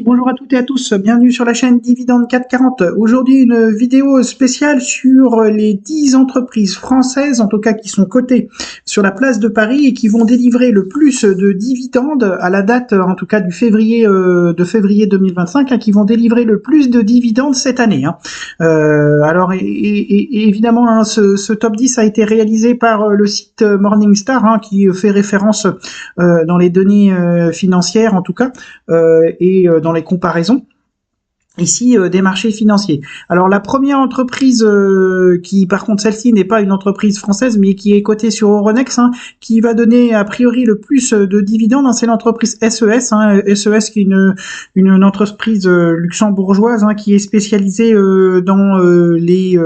Bonjour à toutes et à tous, bienvenue sur la chaîne Dividende 440. Aujourd'hui une vidéo spéciale sur les 10 entreprises françaises, en tout cas qui sont cotées sur la place de Paris et qui vont délivrer le plus de dividendes à la date, en tout cas du février 2025, qui vont délivrer le plus de dividendes cette année. Alors évidemment, ce top 10 a été réalisé par le site Morningstar, qui fait référence dans les données financières en tout cas, et dans les comparaisons ici des marchés financiers. Alors la première entreprise qui, par contre, celle-ci n'est pas une entreprise française, mais qui est cotée sur Euronext, qui va donner a priori le plus de dividendes, c'est l'entreprise SES. SES qui est une entreprise luxembourgeoise qui est spécialisée dans les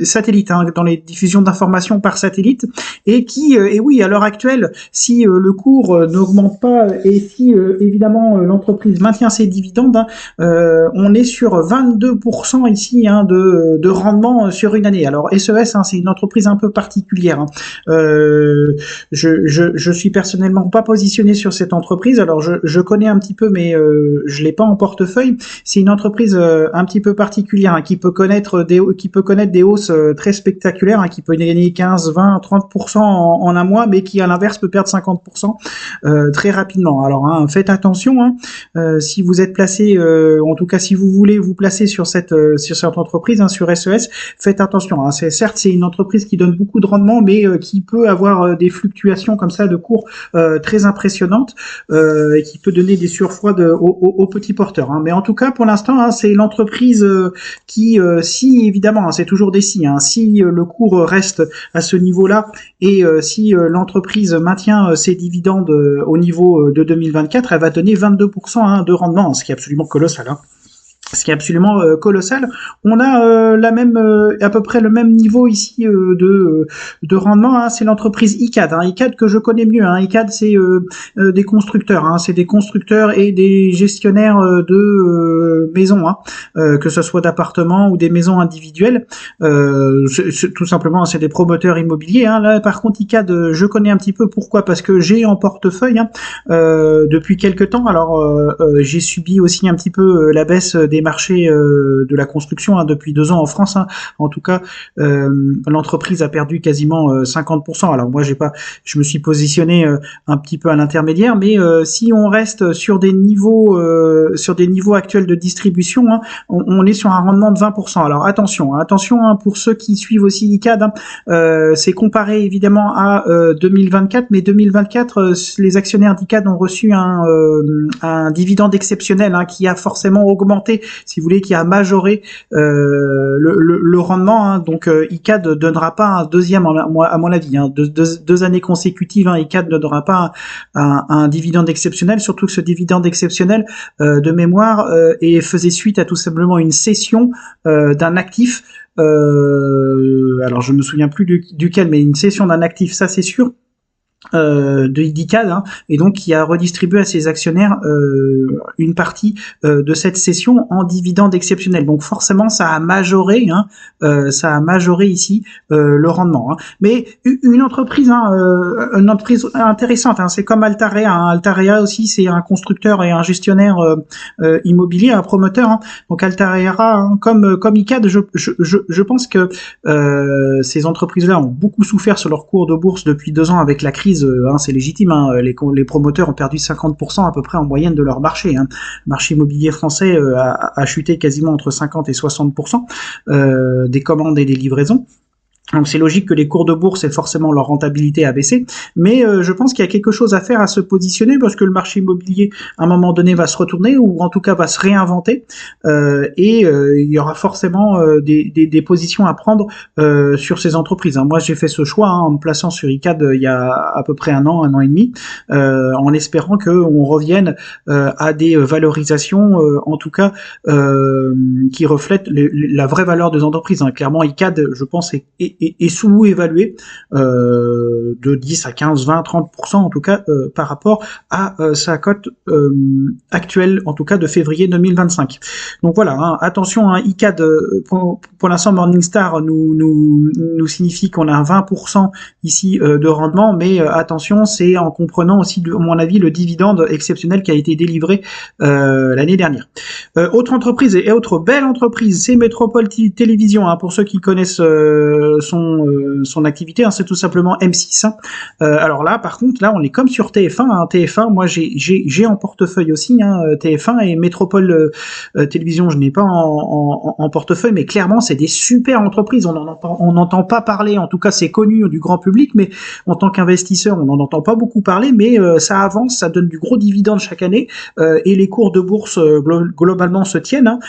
satellites, dans les diffusions d'informations par satellite, et qui, et oui, à l'heure actuelle, si le cours n'augmente pas et si évidemment l'entreprise maintient ses dividendes, on est sur 22% ici de rendement sur une année. Alors SES, c'est une entreprise un peu particulière. Je suis personnellement pas positionné sur cette entreprise. Alors je connais un petit peu, mais je l'ai pas en portefeuille. C'est une entreprise un petit peu particulière, qui peut connaître des hausses très spectaculaires, qui peut gagner 15, 20, 30% en un mois, mais qui à l'inverse peut perdre 50% très rapidement. Alors faites attention, si vous êtes placé, en tout cas si vous voulez vous placer sur cette entreprise, sur SES, faites attention. C'est une entreprise qui donne beaucoup de rendement, mais qui peut avoir des fluctuations comme ça de cours très impressionnantes, et qui peut donner des surfroides aux petits porteurs. Mais en tout cas, pour l'instant, c'est l'entreprise qui, si évidemment, c'est toujours des si, si le cours reste à ce niveau-là et si l'entreprise maintient ses dividendes au niveau de 2024, elle va donner 22% de rendement, ce qui est absolument colossal. On a à peu près le même niveau ici de rendement. C'est l'entreprise ICAD. ICAD que je connais mieux. ICAD, c'est des constructeurs. C'est des constructeurs et des gestionnaires de maisons, que ce soit d'appartements ou des maisons individuelles. Tout simplement, c'est des promoteurs immobiliers. Là, par contre, ICAD, je connais un petit peu. Pourquoi ? Parce que j'ai en portefeuille depuis quelques temps. Alors, j'ai subi aussi un petit peu la baisse des marchés de la construction depuis 2 ans en France. En tout cas, l'entreprise a perdu quasiment 50%. Alors moi, je me suis positionné un petit peu à l'intermédiaire, mais si on reste sur des niveaux actuels de distribution, on est sur un rendement de 20%. Alors attention pour ceux qui suivent aussi ICAD, c'est comparé évidemment à 2024, mais 2024, les actionnaires d'ICAD ont reçu un dividende exceptionnel qui a forcément augmenté, si vous voulez, qui a majoré le rendement. Donc ICAD ne donnera pas un deuxième, à mon avis. Deux années consécutives, ICAD ne donnera pas un dividende exceptionnel, surtout que ce dividende exceptionnel, de mémoire, faisait suite à tout simplement une cession d'un actif. Alors je me souviens plus duquel, mais une cession d'un actif, ça c'est sûr. d'ICAD, et donc qui a redistribué à ses actionnaires une partie de cette cession en dividende exceptionnel. Donc forcément ça a majoré ici le rendement. Mais une entreprise intéressante, c'est comme Altarea. Altarea aussi, c'est un constructeur et un gestionnaire immobilier, un promoteur. Donc Altarea, comme ICAD, je pense que ces entreprises-là ont beaucoup souffert sur leur cours de bourse depuis 2 ans avec la crise. C'est légitime, les promoteurs ont perdu 50% à peu près en moyenne de leur marché. Le marché immobilier français a chuté quasiment entre 50 et 60% des commandes et des livraisons. Donc c'est logique que les cours de bourse et forcément leur rentabilité a baissé, mais je pense qu'il y a quelque chose à faire, à se positionner, parce que le marché immobilier à un moment donné va se retourner, ou en tout cas va se réinventer, et il y aura forcément des positions à prendre sur ces entreprises. Moi j'ai fait ce choix en me plaçant sur ICAD il y a à peu près un an et demi, en espérant qu'on revienne à des valorisations en tout cas qui reflètent la vraie valeur des entreprises. Clairement ICAD, je pense, est est sous-évalué de 10 à 15, 20, 30% en tout cas par rapport à sa cote actuelle, en tout cas de février 2025. Donc voilà, hein, attention, hein, ICAD pour l'instant Morningstar nous signifie qu'on a un 20% ici de rendement, mais attention, c'est en comprenant aussi, à mon avis, le dividende exceptionnel qui a été délivré l'année dernière. Autre entreprise et autre belle entreprise, c'est Métropole Télévision, hein, pour ceux qui connaissent son activité, hein, c'est tout simplement M6. Hein. Alors là, par contre, là, on est comme sur TF1. Hein, TF1, moi, j'ai en portefeuille aussi hein, TF1 et Métropole Télévision, je n'ai pas en portefeuille, mais clairement, c'est des super entreprises. On n'entend pas parler, en tout cas, c'est connu du grand public, mais en tant qu'investisseur, on n'en entend pas beaucoup parler, mais ça avance, ça donne du gros dividende chaque année, et les cours de bourse globalement se tiennent. Hein,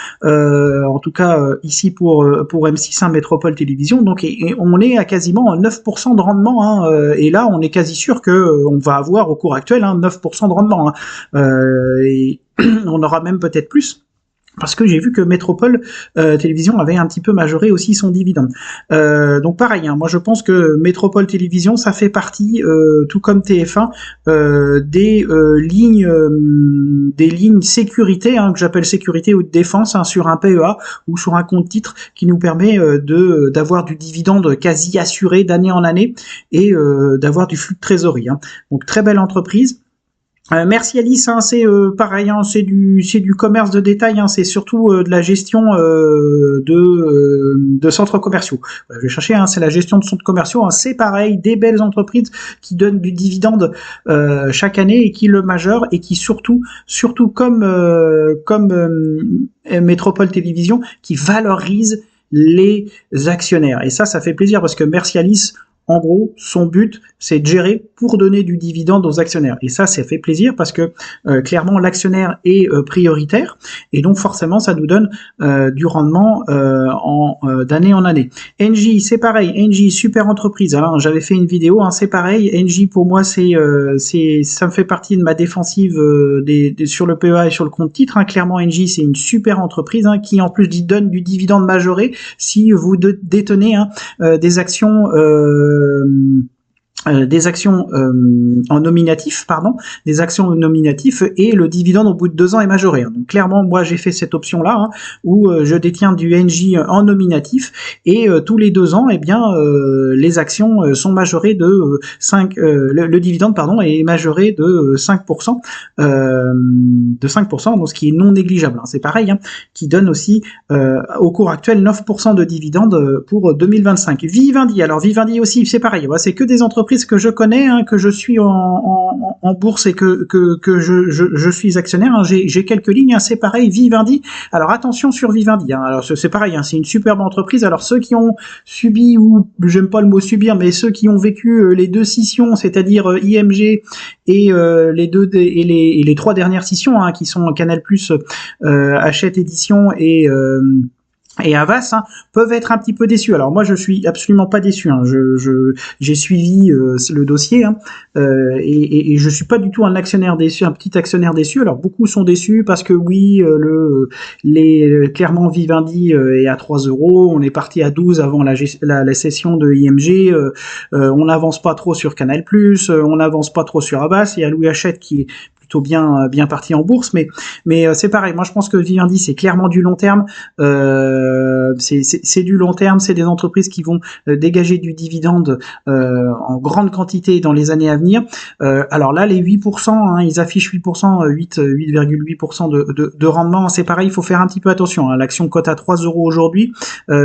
en tout cas, ici pour M6 Métropole Télévision, donc et on est à quasiment 9% de rendement, hein, et là, on est quasi sûr que on va avoir au cours actuel 9% de rendement, hein, et on aura même peut-être plus. Parce que j'ai vu que Métropole Télévision avait un petit peu majoré aussi son dividende. Donc pareil, hein, moi je pense que Métropole Télévision, ça fait partie, tout comme TF1, des lignes sécurité, hein, que j'appelle sécurité ou de défense, hein, sur un PEA ou sur un compte titre qui nous permet d'avoir du dividende quasi assuré d'année en année et d'avoir du flux de trésorerie. Hein. Donc très belle entreprise. Mercialis, hein, c'est pareil, hein, c'est du commerce de détail, hein, c'est surtout de la gestion de centres commerciaux. Voilà, je vais chercher, hein, c'est la gestion de centres commerciaux, hein, c'est pareil, des belles entreprises qui donnent du dividende chaque année et qui le majeure et qui surtout comme Métropole Télévision, qui valorise les actionnaires. Et ça fait plaisir parce que Mercialis, en gros, son but, c'est de gérer pour donner du dividende aux actionnaires. Et ça fait plaisir parce que clairement, l'actionnaire est prioritaire et donc forcément, ça nous donne du rendement d'année en année. Engie, c'est pareil. Engie, super entreprise. Alors, j'avais fait une vidéo, hein, c'est pareil. Engie, pour moi, ça me fait partie de ma défensive sur le PEA et sur le compte titre. Hein. Clairement, Engie, c'est une super entreprise hein, qui en plus donne du dividende majoré si vous détenez des actions en nominatif, des actions nominatifs et le dividende au bout de 2 ans est majoré. Donc clairement, moi j'ai fait cette option-là hein, où je détiens du NJ en nominatif et tous les 2 ans, eh bien les actions sont majorées de 5, le dividende est majoré de 5%, donc ce qui est non négligeable. Hein. C'est pareil, hein, qui donne aussi au cours actuel 9% de dividende pour 2025. Vivendi, alors Vivendi aussi, c'est pareil. Ouais, c'est que des entreprises que je connais, hein, que je suis en bourse et que je suis actionnaire. Hein. J'ai quelques lignes, hein, c'est pareil. Vivendi. Alors attention sur Vivendi. Hein. Alors c'est pareil, hein, c'est une superbe entreprise. Alors ceux qui ont subi ou j'aime pas le mot subir, mais ceux qui ont vécu les 2 scissions, c'est-à-dire IMG et les 3 dernières scissions, hein, qui sont Canal+, Hachette Édition et Havas, hein, peuvent être un petit peu déçus. Alors moi je suis absolument pas déçu. Hein. J'ai suivi le dossier hein, et je suis pas du tout un actionnaire déçu, un petit actionnaire déçu. Alors beaucoup sont déçus parce que oui, clairement Vivendi est à 3 €. On est parti à 12 avant la session de IMG. On n'avance pas trop sur Canal+, on n'avance pas trop sur Havas. Il y a Louis Hachette qui est plutôt bien parti en bourse, mais c'est pareil. Moi, je pense que Vivendi, c'est clairement du long terme. C'est du long terme. C'est des entreprises qui vont dégager du dividende en grande quantité dans les années à venir. Alors là, les 8%, hein, ils affichent 8%, 8,8% de rendement. C'est pareil, il faut faire un petit peu attention. Hein. L'action cote à 3 € aujourd'hui.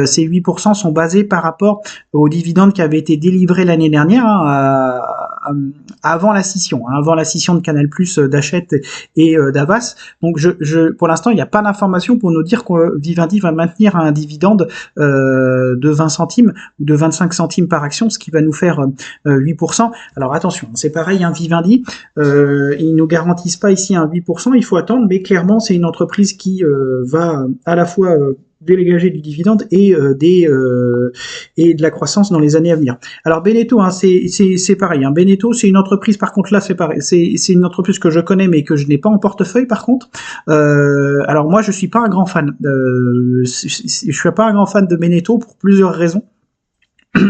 Ces 8% sont basés par rapport aux dividendes qui avaient été délivrés l'année dernière, hein, avant la scission de Canal+, d'Hachette et d'Havas. Donc pour l'instant, il n'y a pas d'information pour nous dire que Vivendi va maintenir un dividende de 20 centimes ou de 25 centimes par action, ce qui va nous faire 8%. Alors attention, c'est pareil, hein, Vivendi, ils nous garantissent pas ici un 8%, il faut attendre, mais clairement, c'est une entreprise qui va à la fois dégager du dividende et de la croissance dans les années à venir. Alors Beneteau, hein, c'est pareil. Hein. Beneteau, c'est une entreprise. Par contre là, c'est pareil. C'est une entreprise que je connais mais que je n'ai pas en portefeuille. Par contre, alors moi, je suis pas un grand fan. Je suis pas un grand fan de Beneteau pour plusieurs raisons.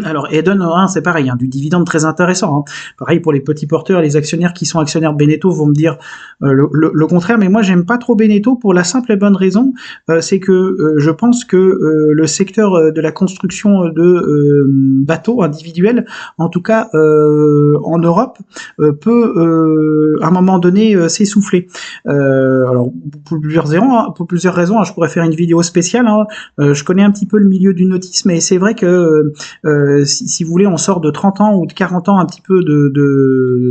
Alors Eden, hein, c'est pareil, hein, du dividende très intéressant. Hein. Pareil pour les petits porteurs, les actionnaires qui sont actionnaires Beneteau vont me dire le contraire, mais moi j'aime pas trop Beneteau pour la simple et bonne raison, c'est que je pense que le secteur de la construction de bateaux individuels, en tout cas en Europe, peut à un moment donné s'essouffler. Alors pour plusieurs raisons, hein, je pourrais faire une vidéo spéciale. Hein, je connais un petit peu le milieu du nautisme et c'est vrai que si vous voulez, on sort de 30 ans ou de 40 ans un petit peu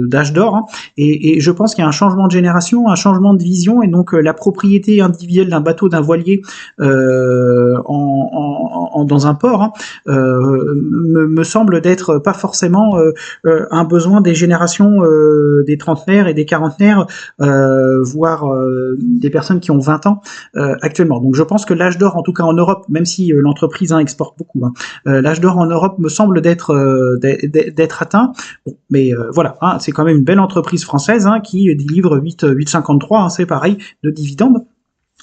d'âge d'or, hein, et je pense qu'il y a un changement de génération, un changement de vision, et donc la propriété individuelle d'un bateau, d'un voilier dans un port, hein, me semble d'être pas forcément un besoin des générations des trentenaires et des quarantenaires, voire des personnes qui ont 20 ans actuellement. Donc je pense que l'âge d'or, en tout cas en Europe, même si l'entreprise exporte beaucoup, hein, l'âge d'or en Europe me semble d'être atteint. Bon, mais voilà, hein, c'est quand même une belle entreprise française hein, qui délivre 8,53, hein, c'est pareil, de dividendes.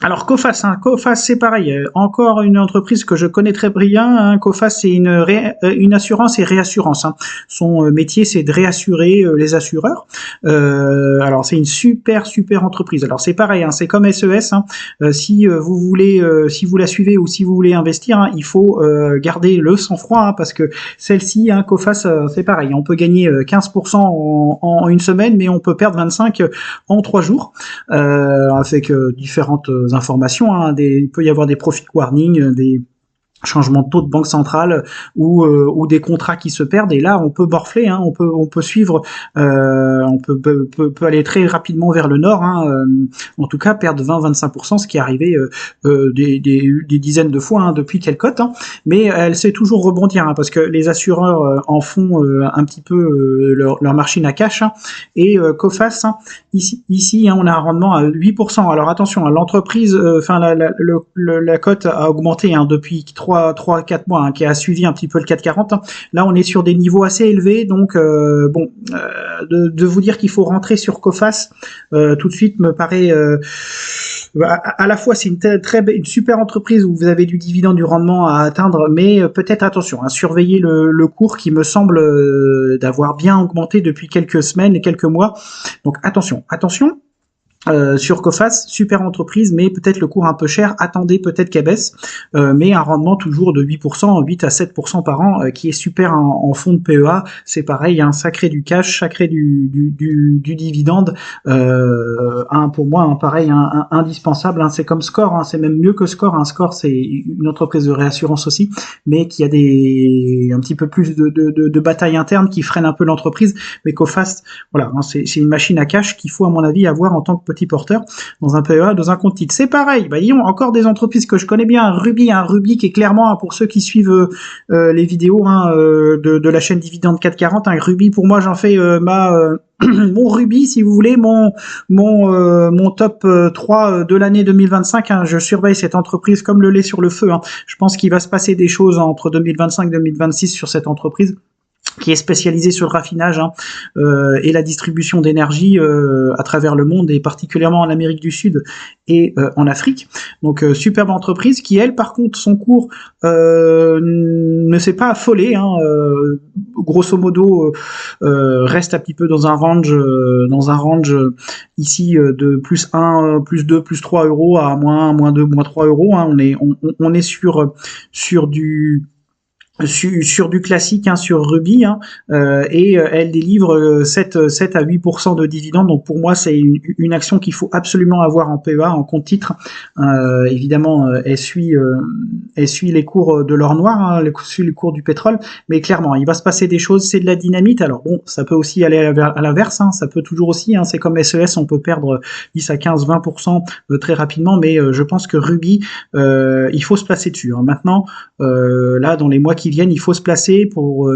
Alors Coface, hein, Coface c'est pareil, encore une entreprise que je connais très bien. Hein, Coface c'est une assurance et réassurance. Hein. Son métier c'est de réassurer les assureurs. Alors c'est une super entreprise. Alors c'est pareil, hein, c'est comme SES. Hein. Si vous voulez, si vous la suivez ou si vous voulez investir, hein, il faut garder le sang-froid hein, parce que celle-ci, hein, Coface, c'est pareil. On peut gagner 15% en une semaine, mais on peut perdre 25 en 3 jours avec différentes informations. Hein, il peut y avoir des profit warnings, des changement de taux de banque centrale ou des contrats qui se perdent, et là on peut morfler, hein, on peut suivre, on peut aller très rapidement vers le nord, hein, en tout cas perdre 20-25%, ce qui est arrivé des dizaines de fois hein, depuis qu'elle cote, hein, mais elle sait toujours rebondir hein, parce que les assureurs en font un petit peu leur machine à cash, hein, et Coface hein, ici hein, on a un rendement à 8%. Alors attention, hein, l'entreprise, enfin la cote a augmenté hein, depuis 3-4 mois, hein, qui a suivi un petit peu le 440. Hein. Là, on est sur des niveaux assez élevés, donc de vous dire qu'il faut rentrer sur Coface tout de suite me paraît à la fois c'est une super entreprise où vous avez du dividende, du rendement à atteindre, mais peut-être attention, hein, surveiller le cours qui me semble d'avoir bien augmenté depuis quelques semaines et quelques mois. Donc attention. Sur Coface, super entreprise, mais peut-être le cours un peu cher. Attendez peut-être qu'elle baisse, mais un rendement toujours de 8%, 8 à 7% par an, qui est super en fonds de PEA. C'est pareil, hein, ça crée du cash, ça crée du dividende. Pour moi, pareil, indispensable. Hein, c'est comme Score, hein, c'est même mieux que Score. Hein. Score, c'est une entreprise de réassurance aussi, mais qui a un petit peu plus de bataille interne qui freine un peu l'entreprise. Mais Coface, voilà, hein, c'est une machine à cash qu'il faut à mon avis avoir en tant que petit porteur dans un PEA, dans un compte titre. C'est pareil, disons, encore des entreprises que je connais bien, Ruby qui est clairement, pour ceux qui suivent les vidéos hein, de la chaîne Dividende 440, hein, Ruby, pour moi, j'en fais mon Ruby, si vous voulez, mon top 3 de l'année 2025. Hein, je surveille cette entreprise comme le lait sur le feu. Hein. Je pense qu'il va se passer des choses entre 2025 et 2026 sur cette entreprise, qui est spécialisé sur le raffinage hein, et la distribution d'énergie à travers le monde et particulièrement en Amérique du Sud et en Afrique. Donc superbe entreprise qui elle par contre son cours ne s'est pas affolé hein, grosso modo reste un petit peu dans un range ici de plus 1, plus 2, plus 3 euros à moins 2, moins 3 euros. Hein. On est sur du classique hein, sur Ruby hein, et elle délivre 7 à 8% de dividendes. Donc pour moi c'est une action qu'il faut absolument avoir en PEA, en compte titre. Évidemment elle suit les cours de l'or noir, hein, elle suit les cours du pétrole, mais clairement il va se passer des choses, c'est de la dynamite. Alors bon, ça peut aussi aller à l'inverse, hein, ça peut toujours aussi, hein, c'est comme SES, on peut perdre 10 à 15-20% très rapidement, mais je pense que Ruby il faut se placer dessus. Hein. Maintenant là dans les mois qui viennent, il faut se placer pour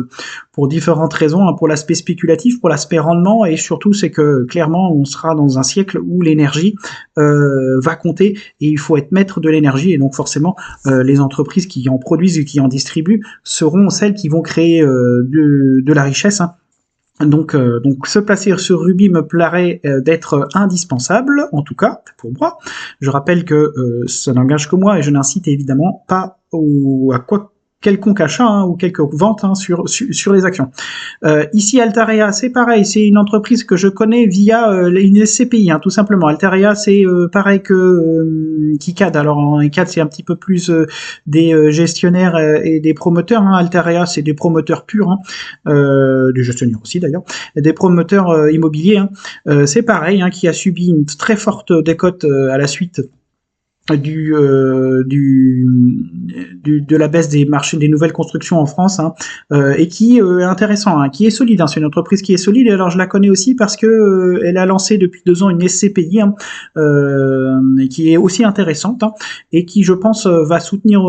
différentes raisons, hein, pour l'aspect spéculatif, pour l'aspect rendement, et surtout c'est que clairement on sera dans un siècle où l'énergie va compter et il faut être maître de l'énergie, et donc forcément les entreprises qui en produisent et qui en distribuent seront celles qui vont créer de la richesse. Hein. Donc se placer sur Ruby me plairait d'être indispensable, en tout cas pour moi. Je rappelle que ça n'engage que moi et je n'incite évidemment pas à quoi quelconque achat hein, ou quelques ventes hein, sur les actions. Ici, Altarea, c'est pareil, c'est une entreprise que je connais via une SCPI, hein, tout simplement. Altarea, c'est pareil que KiCad. Alors, KiCad, c'est un petit peu plus des gestionnaires et des promoteurs. Hein. Altarea, c'est des promoteurs purs, hein, des gestionnaires aussi d'ailleurs, des promoteurs immobiliers. Hein. C'est pareil, hein, qui a subi une très forte décote à la suite de la baisse des marchés des nouvelles constructions en France hein, et qui est intéressant, hein, qui est solide. Hein, c'est une entreprise qui est solide. Et alors je la connais aussi parce que elle a lancé depuis 2 ans une SCPI hein, et qui est aussi intéressante hein, et qui je pense va soutenir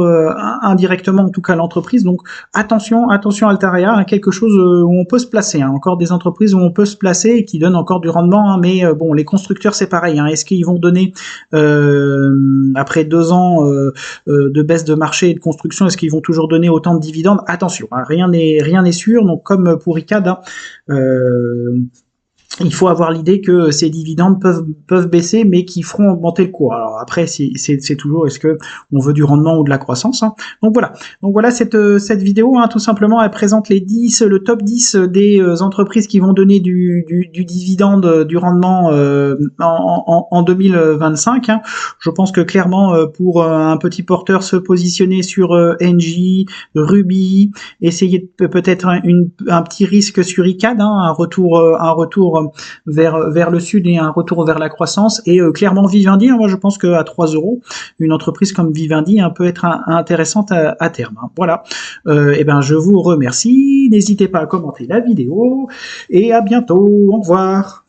indirectement en tout cas l'entreprise. Donc attention Altarea, hein, quelque chose où on peut se placer. Hein, encore des entreprises où on peut se placer et qui donnent encore du rendement. Hein, mais bon, les constructeurs c'est pareil. Hein, est-ce qu'ils vont donner après 2 ans de baisse de marché et de construction, est-ce qu'ils vont toujours donner autant de dividendes? Attention, hein, rien n'est sûr. Donc comme pour ICAD, hein, il faut avoir l'idée que ces dividendes peuvent baisser, mais qui feront augmenter le cours. Alors après, c'est toujours est-ce que on veut du rendement ou de la croissance. Hein. Donc voilà cette vidéo, hein, tout simplement, elle présente le top 10 des entreprises qui vont donner du dividende, du rendement en 2025. Hein. Je pense que clairement, pour un petit porteur, se positionner sur Engie, Ruby, essayer peut-être un petit risque sur ICAD, hein, un retour vers le sud et un retour vers la croissance. Et clairement Vivendi, hein, moi je pense qu'à 3 euros, une entreprise comme Vivendi hein, peut être intéressante à terme. Hein. Voilà. Et ben je vous remercie. N'hésitez pas à commenter la vidéo et à bientôt. Au revoir.